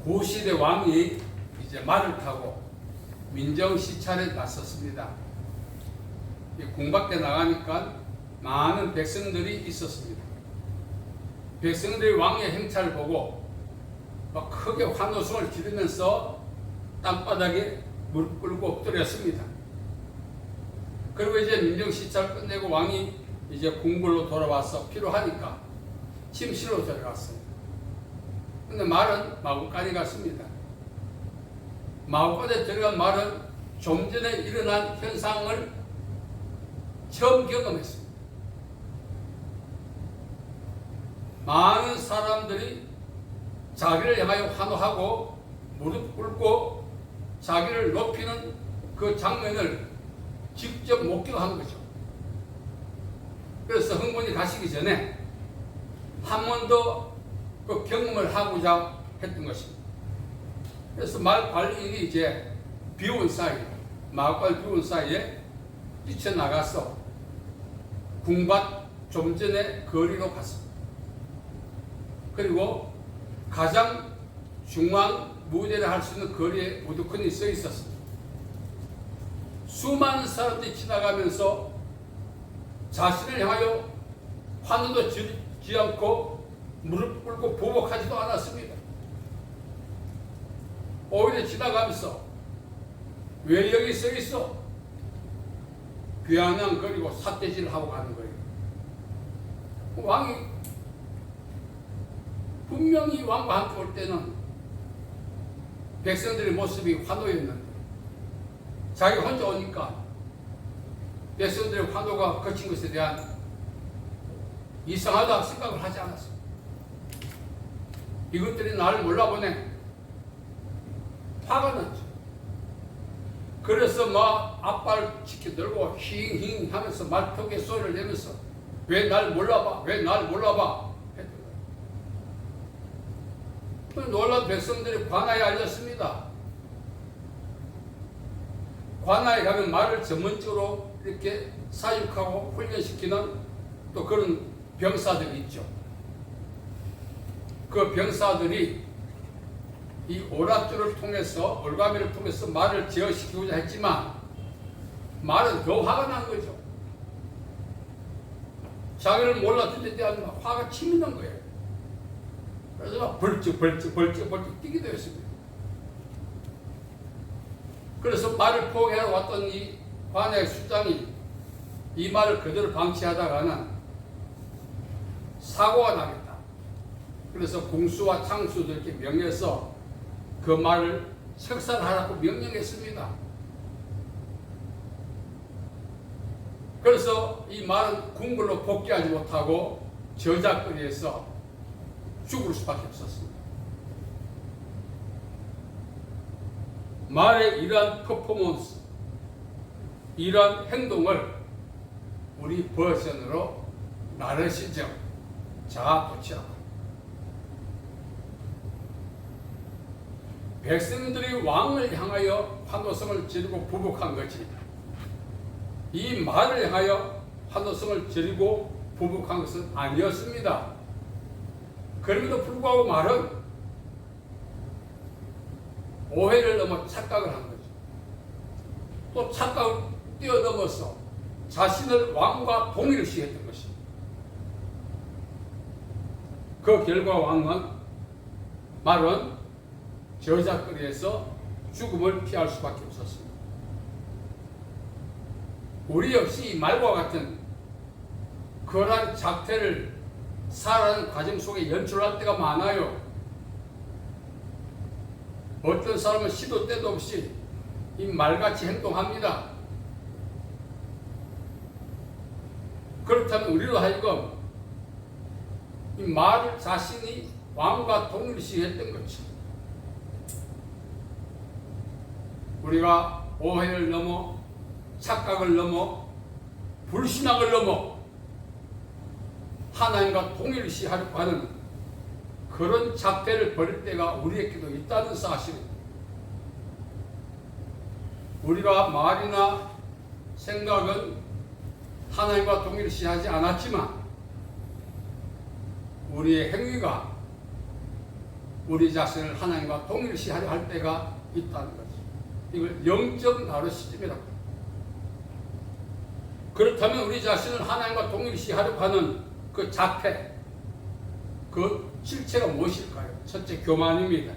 고시대 왕이 이제 말을 타고 민정 시찰에 나섰습니다. 궁 밖에 나가니까 많은 백성들이 있었습니다. 백성들이 왕의 행차를 보고 막 크게 환호성을 지르면서 땅바닥에 무릎 꿇고 엎드렸습니다. 그리고 이제 민정 시찰을 끝내고 왕이 이제 궁궐로 돌아와서 필요하니까 침실로 들어갔습니다. 근데 말은 마구간에 갔습니다. 마구간에 들어간 말은 좀 전에 일어난 현상을 처음 경험했습니다. 많은 사람들이 자기를 향하여 환호하고 무릎 꿇고 자기를 높이는 그 장면을 직접 목격한 거죠. 그래서 흥분이 가시기 전에 한 번 더 그 경험을 하고자 했던 것입니다. 그래서 말 관리인이 이제 비온 사이, 마을과 비온 사이에 뛰쳐나가서 궁밭 좀 전에 거리로 갔습니다. 그리고 가장 중앙 무대를 할 수 있는 거리에 우두커니 서 있었습니다. 수많은 사람들이 지나가면서 자신을 향하여 환호도 지르지 않고 무릎 꿇고 보복하지도 않았습니다. 오히려 지나가면서 왜 여기 서 있어? 비아냥거리고 삿대질을 하고 가는 거예요. 왕이 분명히 왕과 함께 올 때는 백성들의 모습이 환호였는데 자기 혼자 오니까 백성들의 환호가 거친 것에 대한 이상하다 생각을 하지 않았습니다. 이것들이 나를 몰라보네. 화가 났죠. 그래서 막 앞발 지켜들고 힝힝 하면서 말턱에 소리를 내면서 왜 날 몰라봐? 왜 날 몰라봐? 했던 거예요. 놀란 백성들이 관아에 알렸습니다. 관아에 가면 말을 전문적으로 이렇게 사육하고 훈련시키는 또 그런 병사들이 있죠. 그 병사들이 이 오랏줄을 통해서 올가미를 통해서 말을 제어시키고자 했지만 말은 더 화가 난 거죠. 자기를 몰랐던 데 대한 화가 치미는 거예요. 그래서 막 벌쩍 뛰게 되었습니다. 그래서 말을 포기하러 왔던 이 관의 수장이 이 말을 그대로 방치하다가는 사고가 나겠다. 그래서 궁수와 창수들께 명해서 그 말을 척살하라고 명령했습니다. 그래서 이 말은 궁궐로 복귀하지 못하고 저작거리에서 죽을 수밖에 없었습니다. 말의 이러한 퍼포먼스, 이러한 행동을 우리 버전으로 나르시즘, 자아도취라고. 백성들이 왕을 향하여 환호성을 지르고 부복한 거지, 이 말을 향하여 환호성을 지르고 부복한 것은 아니었습니다. 그럼에도 불구하고 말은 오해를 넘어 착각을 한 거죠. 또 착각을 뛰어넘어서 자신을 왕과 동일시했던 것입니다. 그 결과 왕은 말은 저작거리에서 죽음을 피할 수밖에 없었습니다. 우리 역시 말과 같은 그러한 작태를 살아가는 과정 속에 연출할 때가 많아요. 어떤 사람은 시도 때도 없이 이 말같이 행동합니다. 그렇다면 우리로 하여금 이 말을 자신이 왕과 동일시했던 거죠. 우리가 오해를 넘어 착각을 넘어 불신앙을 넘어 하나님과 동일시하려고 하는 그런 작태를 벌일 때가 우리에게도 있다는 사실입니다. 우리가 말이나 생각은 하나님과 동일시하지 않았지만 우리의 행위가 우리 자신을 하나님과 동일시하려 할 때가 있다는 거죠. 이걸 영적 나르시즘이라고 합니다. 그렇다면 우리 자신을 하나님과 동일시하려고 하는 그 자태, 그 실체가 무엇일까요? 첫째, 교만입니다.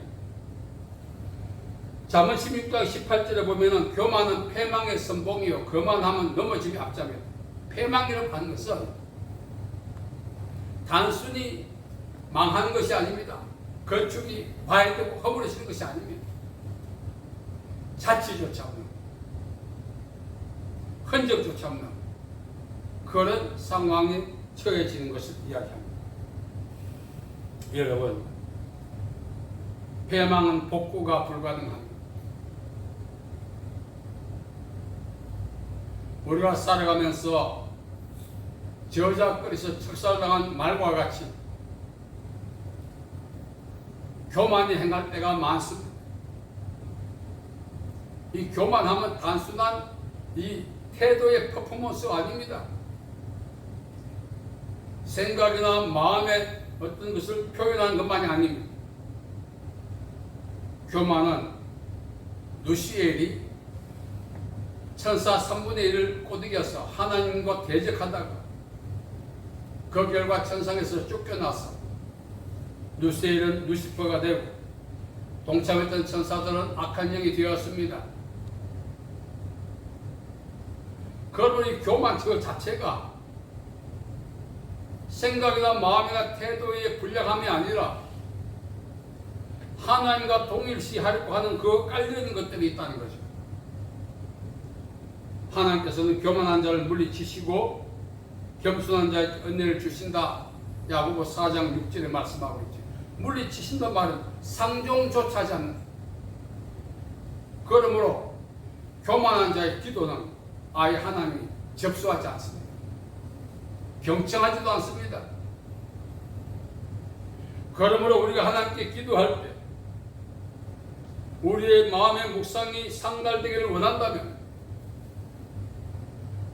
잠언 16장 18절에 보면은 교만은 패망의 선봉이요 거만하면 넘어짐이 앞잡니다. 패망이라고 하는 것은 단순히 망하는 것이 아닙니다. 건축이 파괴되고 허물어지는 것이 아닙니다. 자취조차 없는, 흔적조차 없는 그런 상황에 처해지는 것을 이야기합니다. 여러분, 패망은 복구가 불가능합니다. 우리가 살아가면서 저작거리에서 척살당한 말과 같이 교만이 행할 때가 많습니다. 이 교만함은 단순한 이 태도의 퍼포먼스가 아닙니다. 생각이나 마음의 어떤 것을 표현하는 것만이 아닙니다. 교만은 누시엘이 천사 3분의 1을 꼬드겨서 하나님과 대적하다가 그 결과 천상에서 쫓겨나서 누시엘은 루시퍼가 되고 동참했던 천사들은 악한 영이 되었습니다. 그러므로 이 교만 그 자체가 생각이나 마음이나 태도의 불량함이 아니라 하나님과 동일시하려고 하는 그 깔려있는 것들이 있다는 거죠. 하나님께서는 교만한 자를 물리치시고 겸손한 자에게 은혜를 주신다. 야고보 4장 6절에 말씀하고 있죠. 물리치신다는 말은 상종조차 하지 않는. 그러므로 교만한 자의 기도는 아예 하나님이 접수하지 않습니다. 경청하지도 않습니다. 그러므로 우리가 하나님께 기도할 때 우리의 마음의 묵상이 상달되기를 원한다면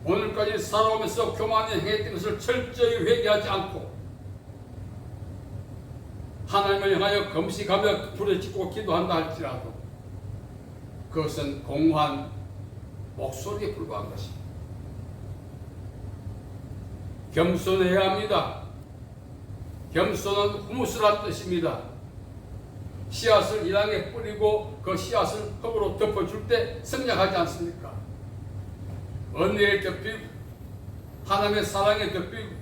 오늘까지 살아오면서 교만이 행했던 것을 철저히 회개하지 않고 하나님을 향하여 금식하며 부르짖고 기도한다 할지라도 그것은 공허한 목소리에 불과한 것입니다. 겸손해야 합니다. 겸손은 후무스란 뜻입니다. 씨앗을 이 땅에 뿌리고 그 씨앗을 흙으로 덮어줄 때 성장하지 않습니까? 은혜에 덮이고 하나님의 사랑에 덮이고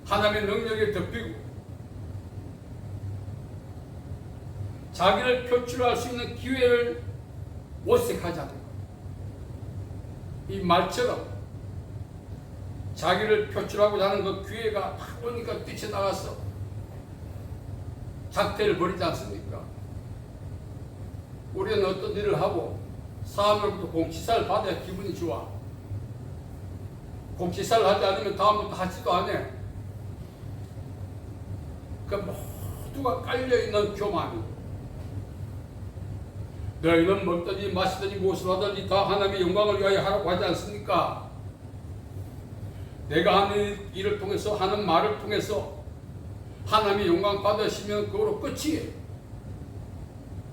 하나님의 능력에 덮이고 자기를 표출할 수 있는 기회를 모색하지 않는 것. 이 말처럼 자기를 표출하고자 하는 그 기회가 딱 오니까 뛰쳐나가서 작태를 벌이지 않습니까? 우리는 어떤 일을 하고 사람으로부터 공치사를 받아야 기분이 좋아. 공치사를 하지 않으면 다음부터 하지도 않아. 그 모두가 깔려있는 교만이. 너희는 먹든지 마시든지 무엇을 하든지 다 하나님의 영광을 위하여 하라고 하지 않습니까? 내가 하는 일을 통해서 하는 말을 통해서 하나님의 영광 받으시면 그거로 끝이에요.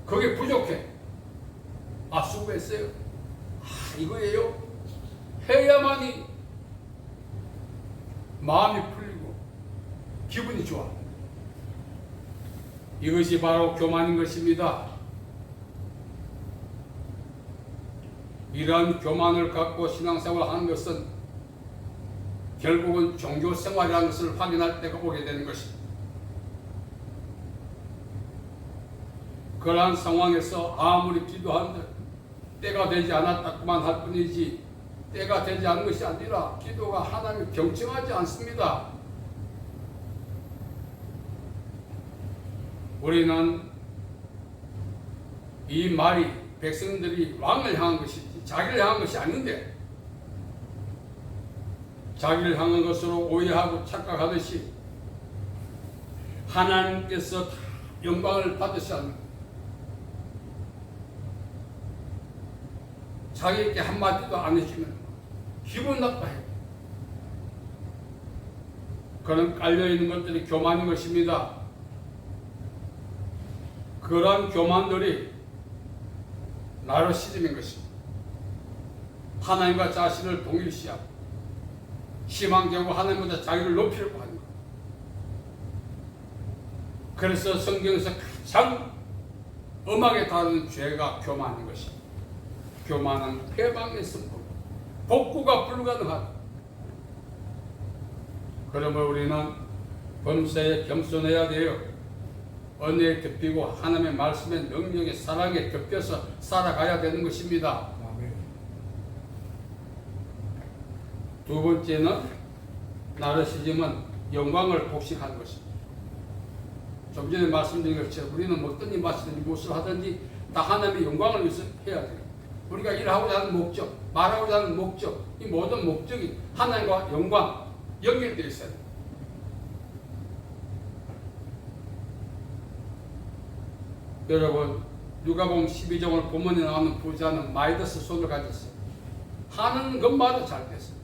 그게 부족해. 수고했어요. 이거예요. 해야만이 마음이 풀리고 기분이 좋아. 이것이 바로 교만인 것입니다. 이러한 교만을 갖고 신앙생활을 하는 것은 결국은 종교생활이라는 것을 확인할 때가 오게 되는 것입니다. 그러한 상황에서 아무리 기도한들 때가 되지 않았다고만 할 뿐이지 때가 되지 않은 것이 아니라 기도가 하나님을 경청하지 않습니다. 우리는 이 말이 백성들이 왕을 향한 것이지 자기를 향한 것이 아닌데 자기를 향한 것으로 오해하고 착각하듯이 하나님께서 영광을 받으셔야 합니다. 자기에게 한마디도 안 해주면 기분 나빠해. 그런 깔려있는 것들이 교만인 것입니다. 그러한 교만들이 나르시즘인 것입니다. 하나님과 자신을 동일시하고 희망적으로 하나님보다 자기를 높이려고 하는 것. 그래서 성경에서 가장 엄하게 다루는 죄가 교만인 것입니다. 교만은 패망의 선포, 복구가 불가능하다. 그러므로 우리는 범사에 겸손해야 돼요. 언어에 덮이고 하나님의 말씀의 능력의 사랑에 덮여서 살아가야 되는 것입니다. 두 번째는 나르시즘은 영광을 독식하는 것입니다. 좀 전에 말씀드린 것처럼 우리는 어떤 일 마시든지 무엇을 하든지 다 하나님의 영광을 위해서 해야 돼요. 우리가 일하고자 하는 목적, 말하고자 하는 목적, 이 모든 목적이 하나님과 영광 연결되어 있어야 돼요. 여러분, 누가복음 12장을 본문에 나오는 부자는 마이더스 손을 가졌어요. 하는 것마다 잘 됐어요.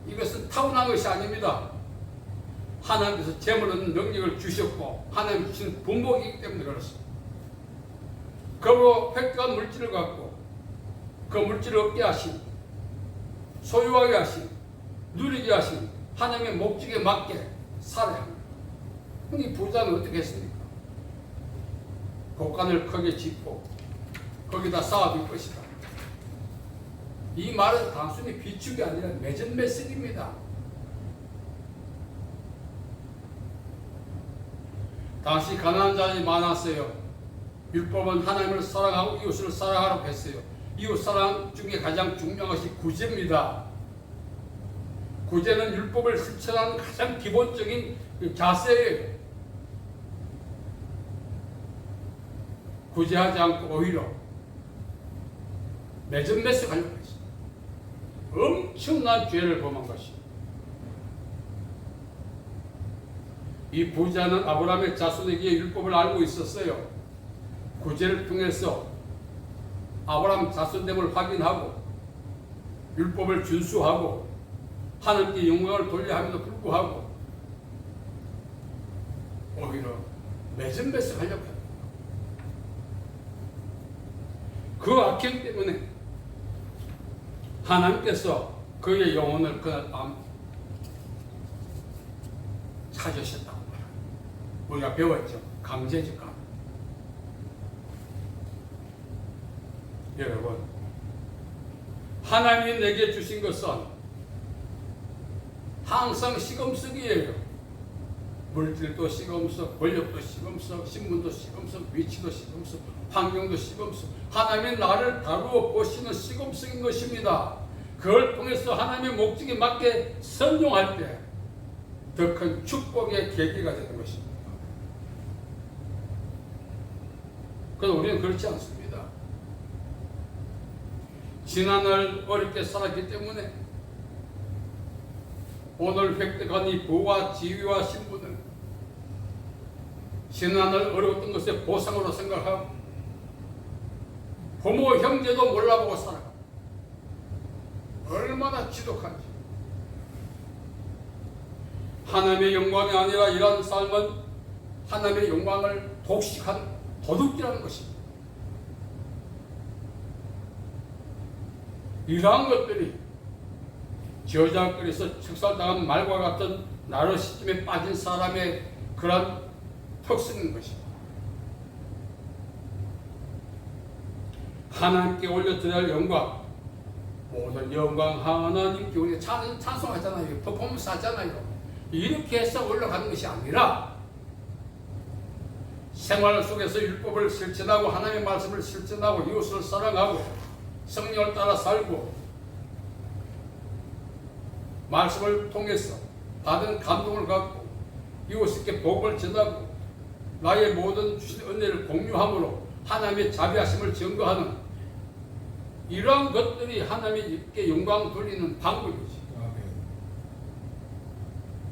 이것은 타고난 것이 아닙니다. 하나님께서 재물 얻는 능력을 주셨고 하나님 주신 분복이기 때문에 그렇습니다. 그리고 획득한 물질을 갖고 그 물질을 얻게 하신, 소유하게 하신, 누리게 하신 하나님의 목적에 맞게 살아야 합니다. 이 부자는 어떻게 했습니까? 곡간을 크게 짓고 거기다 쌓아둘 것이다. 이 말은 단순히 비축이 아니라 매전매석입니다. 당시 가난한 자들이 많았어요. 율법은 하나님을 사랑하고 이웃을 사랑하라고 했어요. 이웃 사랑 중에 가장 중요한 것이 구제입니다. 구제는 율법을 실천하는 가장 기본적인 자세예요. 구제하지 않고 오히려 매전매석하려고 했어요. 엄청난 죄를 범한 것입니다. 이 부자는 아브라함의 자손에게 율법을 알고 있었어요. 구제를 통해서 아브라함 자손됨을 확인하고 율법을 준수하고 하나님께 영광을 돌려 함에도 불구하고 오히려 매전매석하려고 합니다. 그 악행 때문에 하나님께서 그의 영혼을 그날 밤 찾으셨다고 말합니다. 우리가 배웠죠. 강제적 감. 여러분, 하나님이 내게 주신 것은 항상 시금석이에요. 물질도 시금석, 권력도 시금석, 신분도 시금석, 위치도 시금석, 환경도 시금석. 하나님이 나를 다루어 보시는 시금석인 것입니다. 그걸 통해서 하나님의 목적에 맞게 선용할 때 더 큰 축복의 계기가 되는 것입니다. 그런데 우리는 그렇지 않습니다. 지난날 어렵게 살았기 때문에 오늘 획득한 이 부와 지위와 신분을 지난날 어려웠던 것의 보상으로 생각하고 부모 형제도 몰라보고 살아가. 얼마나 지독한지. 하나님의 영광이 아니라 이런 삶은 하나님의 영광을 독식한 도둑질하는 것입니다. 이러한 것들이 저작거리에서 척살당한 말과 같은 나르시즘에 빠진 사람의 그런 특성인 것입니다. 하나님께 올려드려야 할 영광, 모든 영광 하나님께 우리가 찬송하잖아요. 퍼포먼스 하잖아요. 이렇게 해서 올라가는 것이 아니라 생활 속에서 율법을 실천하고 하나님의 말씀을 실천하고 이웃을 사랑하고 성령을 따라 살고 말씀을 통해서 받은 감동을 갖고 이웃에게 복을 전하고 나의 모든 주신 은혜를 공유함으로 하나님의 자비하심을 증거하는 이러한 것들이 하나님께 영광 돌리는 방법이지.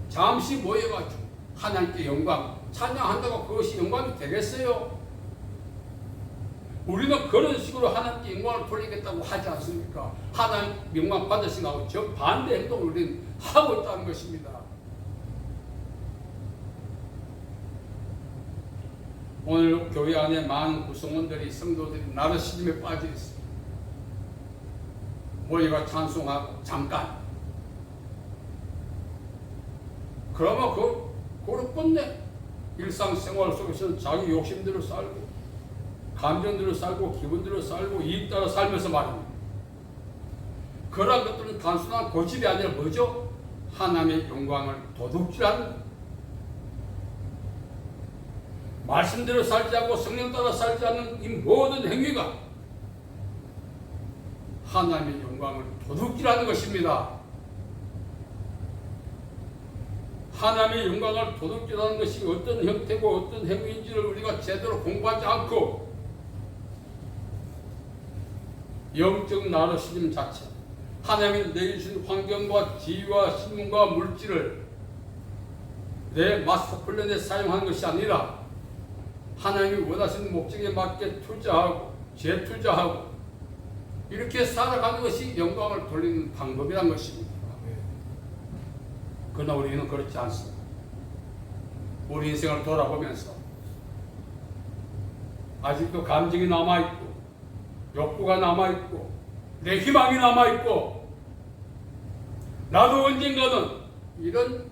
잠시 모여가지고 하나님께 영광 찬양한다고 그것이 영광이 되겠어요? 우리는 그런 식으로 하나님께 영광을 돌리겠다고 하지 않습니까? 하나님 영광 받으시고 정반대 행동을 우리는 하고 있다는 것입니다. 오늘 교회 안에 많은 구성원들이 성도들이 나르시즘에 빠져 있어요. 모여가 찬송하고 잠깐. 그러면 그걸 끝내. 일상생활 속에서는 자기 욕심대로 살고 감정대로 살고 기분대로 살고 이익 따라 살면서 말입니다. 그러한 것들은 단순한 고집이 아니라 뭐죠? 하나님의 영광을 도둑질하는 것. 말씀대로 살지 않고 성령 따라 살지 않는 이 모든 행위가 하나님의 영광을 도둑질하는 것입니다. 하나님의 영광을 도둑질하는 것이 어떤 형태고 어떤 행위인지를 우리가 제대로 공부하지 않고 영적 나르시즘 자체, 하나님이 내주신 환경과 지위와 신분과 물질을 내 마스터 플랜에 사용하는 것이 아니라 하나님이 원하시는 목적에 맞게 투자하고 재투자하고 이렇게 살아가는 것이 영광을 돌리는 방법이란 것입니다. 그러나 우리는 그렇지 않습니다. 우리 인생을 돌아보면서 아직도 감정이 남아있고 욕구가 남아있고 내 희망이 남아있고 나도 언젠가는 이런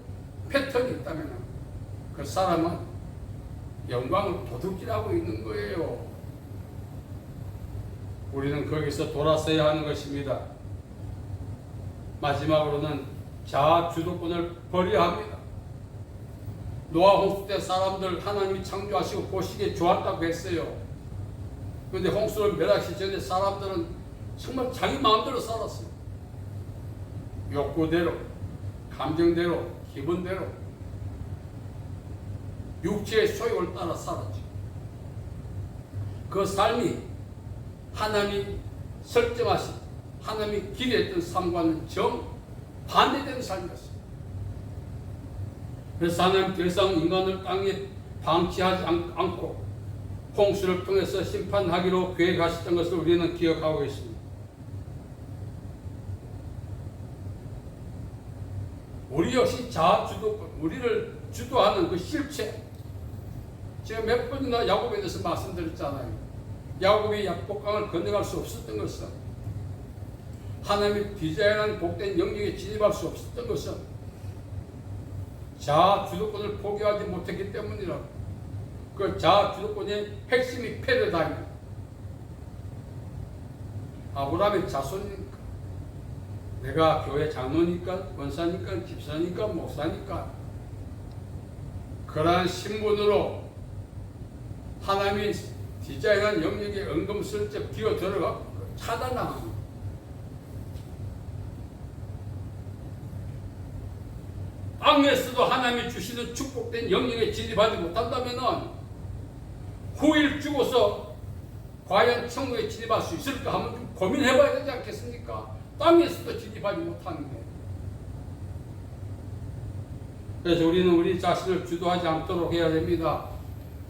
패턴이 있다면 그 사람은 영광을 도둑질하고 있는 거예요. 우리는 거기서 돌아서야 하는 것입니다. 마지막으로는 자아 주도권을 버려야 합니다. 노아 홍수 때 사람들 하나님이 창조하시고 보시기에 좋았다고 했어요. 그런데 홍수를 멸하시기 전에 사람들은 정말 자기 마음대로 살았어요. 욕구대로, 감정대로, 기분대로 육체의 소욕을 따라 살았죠. 그 삶이 하나님이 설정하신, 하나님이 기대했던 삶과는 정반대되는 삶이었어요. 그래서 하나님 더 이상 인간을 땅에 방치하지 않고 홍수를 통해서 심판하기로 계획하셨던 것을 우리는 기억하고 있습니다. 우리 역시 자아주도권, 우리를 주도하는 그 실체. 제가 몇 번이나 야곱에 대해서 말씀드렸잖아요. 야곱이 약복강을 건너갈 수 없었던 것은, 하나님이 디자인한 복된 영역에 진입할 수 없었던 것은 자아주도권을 포기하지 못했기 때문이라. 그 자아주도권의 핵심이 패러다임입니다. 아브라함의 자손이니까, 내가 교회 장로니까, 권사니까, 집사니까, 목사니까, 그러한 신분으로 하나님이 디자인한 영역에 은금슬쩍 기어 들어가 차단당합니다. 땅에서도 하나님이 주시는 축복된 영역에 진입하지 못한다면 후일 죽어서 과연 천국에 진입할 수 있을까 한번 좀 고민해봐야 되지 않겠습니까? 땅에서도 진입하지 못하는데. 그래서 우리는 우리 자신을 주도하지 않도록 해야 됩니다.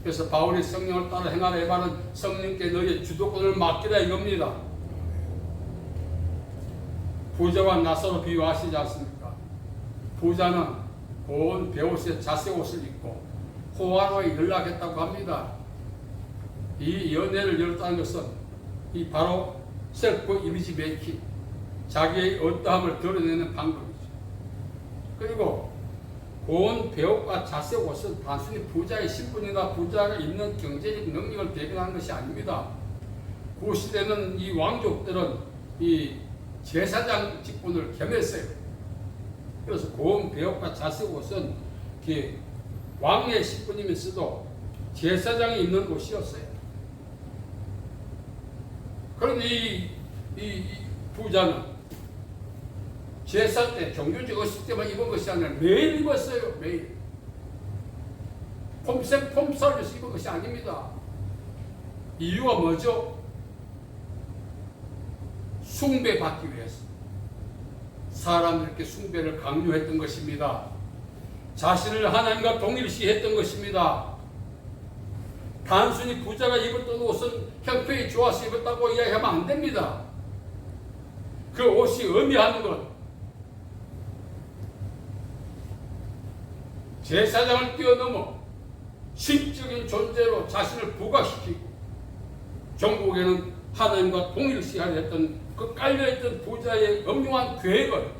그래서 바울이 성령을 따라 행하라 해바는 성령께 너희의 주도권을 맡기라 이겁니다. 부자와 나사로 비유하시지 않습니까? 부자는 고운 베옷에 자색 옷을 입고 호화로에 연락했다고 합니다. 이 연애를 열었다는 것은 이 바로 셀프 이미지 메이킹, 자기의 어떠함을 드러내는 방법이죠. 그리고 고운 배옷과 자색 옷은 단순히 부자의 신분이나 부자가 있는 경제적 능력을 대변하는 것이 아닙니다. 그 시대는 이 왕족들은 이 제사장 직분을 겸했어요. 그래서 고운 배옷과 자색 옷은 왕의 신분이면서도 제사장이 입는 옷이었어요. 그런데 이 부자는 제사 때, 종교적 의식 때만 입은 것이 아니라 매일 입었어요. 매일. 폼살려서 입은 것이 아닙니다. 이유가 뭐죠? 숭배받기 위해서. 사람들께 숭배를 강요했던 것입니다. 자신을 하나님과 동일시했던 것입니다. 단순히 부자가 입었던 옷은 형편이 좋아서 입었다고 이야기하면 안 됩니다. 그 옷이 의미하는 것, 제사장을 뛰어넘어 신적인 존재로 자신을 부각시키고 종국에는 하나님과 동일시하려 했던 그 깔려있던 부자의 엄중한 계획을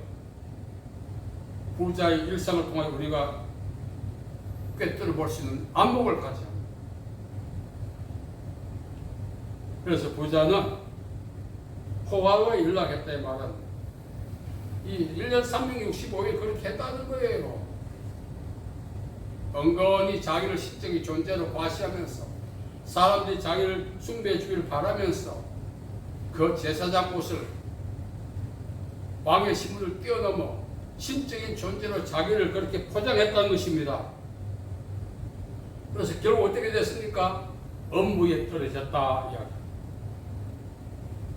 부자의 일상을 통해 우리가 꿰뚫어 볼 수 있는 안목을 가져야 합니다. 그래서 부자는 포화와 연락했다의 말은 이 1년 365일 그렇게 했다는 거예요. 은근히 자기를 신적인 존재로 과시하면서 사람들이 자기를 숭배해 주기를 바라면서 그 제사장 옷을 왕의 신분을 뛰어넘어 신적인 존재로 자기를 그렇게 포장했다는 것입니다. 그래서 결국 어떻게 됐습니까? 엄무에 떨어졌다 이야기.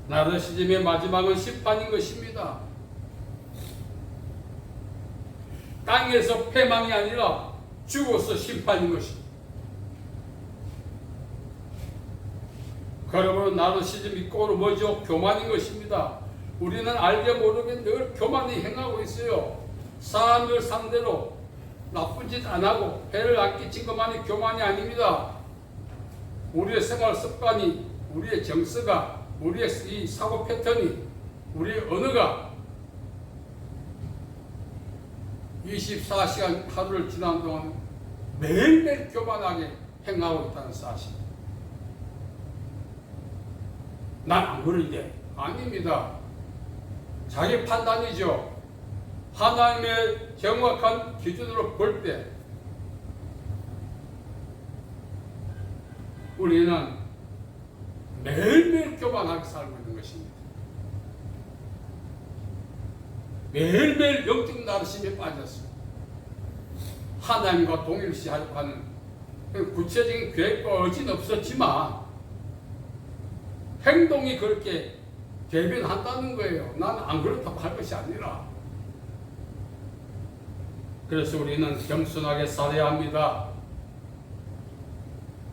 나르시즘의 마지막은 심판인 것입니다. 땅에서 패망이 아니라 죽어서 심판인 것입니다. 그러므로 나르시즘이 꼴은 뭐죠? 교만인 것입니다. 우리는 알게 모르게 늘 교만히 행하고 있어요. 사람들 상대로 나쁜 짓 안 하고 해를 안 끼친 것만이 교만이 아닙니다. 우리의 생활 습관이, 우리의 정서가, 우리의 이 사고 패턴이, 우리의 언어가 24시간 하루를 지난 동안 매일매일 교만하게 행하고 있다는 사실. 난 안 그러는데 아닙니다. 자기 판단이죠. 하나님의 정확한 기준으로 볼 때 우리는 매일매일 교만하게 살고 있는 것입니다. 매일매일 영적 나르심에 빠졌습니다. 하나님과 동일시하려고 하는 구체적인 계획과 의지는 없었지만 행동이 그렇게 대변한다는 거예요. 나는 안 그렇다고 할 것이 아니라. 그래서 우리는 겸손하게 살아야 합니다.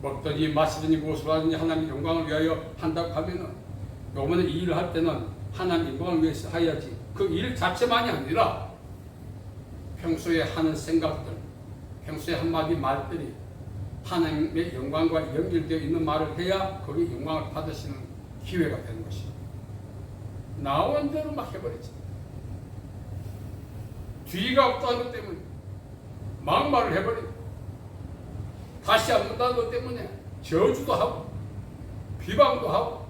먹든지 마시든지 무엇을 하든지 하나님의 영광을 위하여 한다고 하면은 요번에 이 일을 할 때는 하나님의 영광을 위해서 해야지. 그 일 자체만이 아니라 평소에 하는 생각들, 평소에 한마디 말들이 하나님의 영광과 연결되어 있는 말을 해야 거기에 영광을 받으시는 기회가 되는 것입니다. 나온 대로 막 해버리지. 뒤가 없다는 것 때문에 막말을 해버리고 다시 안 본다는 것 때문에 저주도 하고 비방도 하고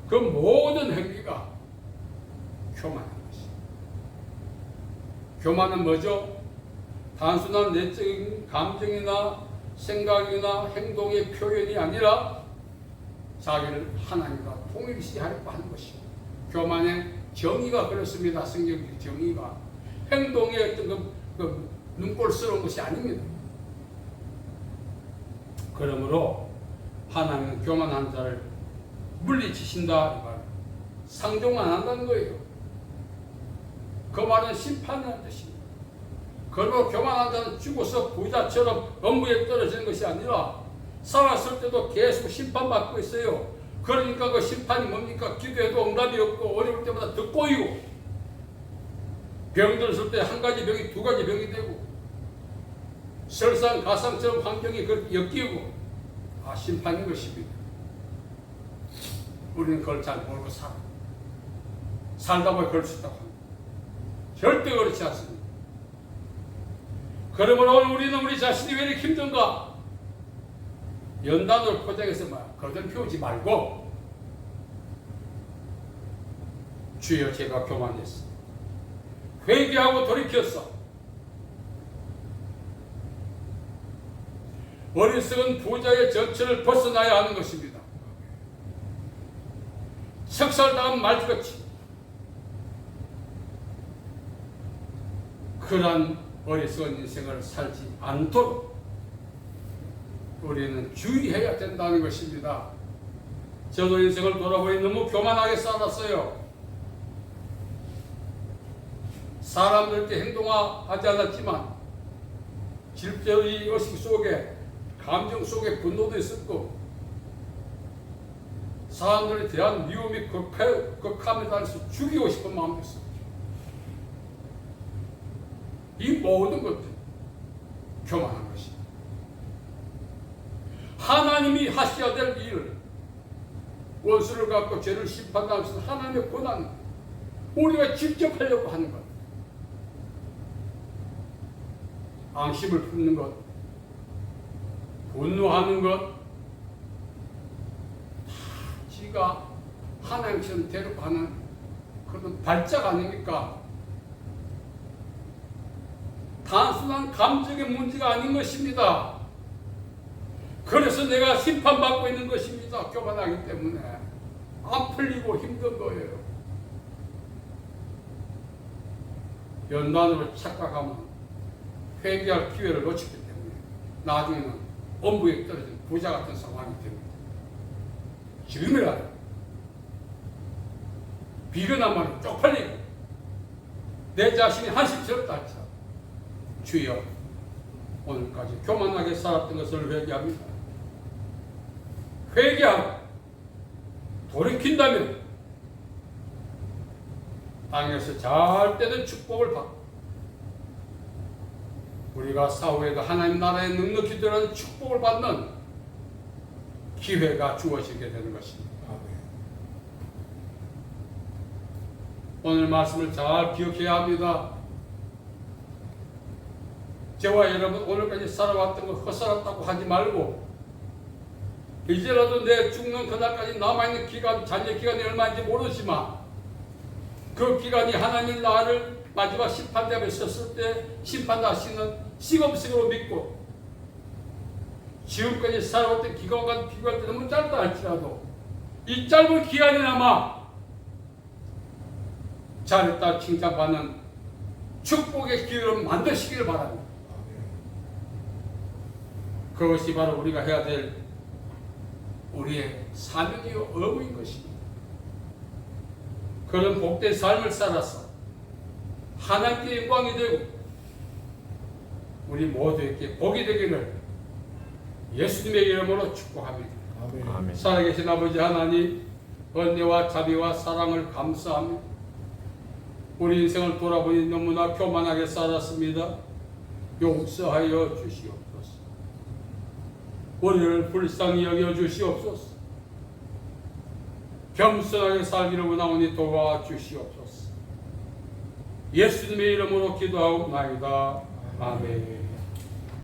그 모든 행위가 교만한 것입니다. 교만은 뭐죠? 단순한 내적인 감정이나 생각이나 행동의 표현이 아니라 자기를 하나님과 통일시하려고 하는 것입니다. 교만의 정의가 그렇습니다. 성경적 정의가 행동의 어떤 그 눈꼴스러운 것이 아닙니다. 그러므로 하나님은 교만한 자를 물리치신다 이 말, 상종 안 한다는 거예요. 그 말은 심판이라는 뜻입니다. 그러므로 교만한 자는 죽어서 부자처럼 업무에 떨어지는 것이 아니라 살았을 때도 계속 심판받고 있어요. 그러니까 그 심판이 뭡니까? 기도해도 응답이 없고 어려울 때마다 더 꼬이고 병들었을 때 한 가지 병이 두 가지 병이 되고 설상가상처럼 환경이 그렇게 엮이고 심판인 것입니다. 우리는 그걸 잘 모르고 살다 보면 그럴 수 있다고 합니다. 절대 그렇지 않습니다. 그러므로 우리는 우리 자신이 왜 이렇게 힘든가? 연단으로 포장해서 거들 피우지 말고 주여 제가 교만했어. 회개하고 돌이켰어. 어리석은 부자의 정체를 벗어나야 하는 것입니다. 석살당한 말같이 그러한 어리석은 인생을 살지 않도록 우리는 주의해야 된다는 것입니다. 저도 인생을 돌아보니 너무 교만하게 살았어요. 사람들께 행동하지 않았지만 질적인 의식 속에 감정 속에 분노도 있었고 사람들에 대한 미움이 극함에 달해서 죽이고 싶은 마음도 있었죠. 이 모든 것들 교만한 것입니다. 하나님이 하셔야 될 일을 원수를 갖고 죄를 심판하는 것은 하나님의 권한, 우리가 직접 하려고 하는 것, 앙심을 품는 것, 분노하는 것, 다 지가 하나님처럼 대접하는 그런 발작 아닙니까? 단순한 감정의 문제가 아닌 것입니다. 그래서 내가 심판받고 있는 것입니다. 교만하기 때문에 안 풀리고 힘든 거예요. 연단으로 착각하면 회개할 기회를 놓치기 때문에 나중에는 엄부에 떨어진 부자 같은 상황이 됩니다. 지금이라도 비근한 말은 쪽팔리고 내 자신이 한심스럽다 할지라도 주여, 오늘까지 교만하게 살았던 것을 회개합니다. 회개하고 돌이킨다면 땅에서 잘 되는 축복을 받고 우리가 사후에도 하나님 나라에 넉넉히 들어가는 축복을 받는 기회가 주어지게 되는 것입니다. 오늘 말씀을 잘 기억해야 합니다. 저와 여러분 오늘까지 살아왔던 거 헛살았다고 하지 말고 이제라도 내 죽는 그날까지 남아있는 기간, 잔여 기간이 얼마인지 모르지만 그 기간이 하나님 나를 마지막 심판대에 섰을 때 심판하시는 시금석으로 믿고 지금까지 살아왔던 기간과 비교할 때 너무 짧다 할지라도 이 짧은 기간이나마 잘했다 칭찬받는 축복의 기회를 만드시기를 바랍니다. 그것이 바로 우리가 해야 될 우리의 사명이요 의무인 것입니다. 그런 복된 삶을 살아서 하나님께 영광이 되고 우리 모두에게 복이 되기를 예수님의 이름으로 축복합니다. 아멘. 살아계신 아버지 하나님, 은혜와 자비와 사랑을 감사합니다. 우리 인생을 돌아보니 너무나 교만하게 살았습니다. 용서하여 주시옵소서. 우리를 불쌍히 여겨 주시옵소서. 겸손하게 살기를 원하오니 도와주시옵소서. 예수님의 이름으로 기도하옵나이다. 아멘.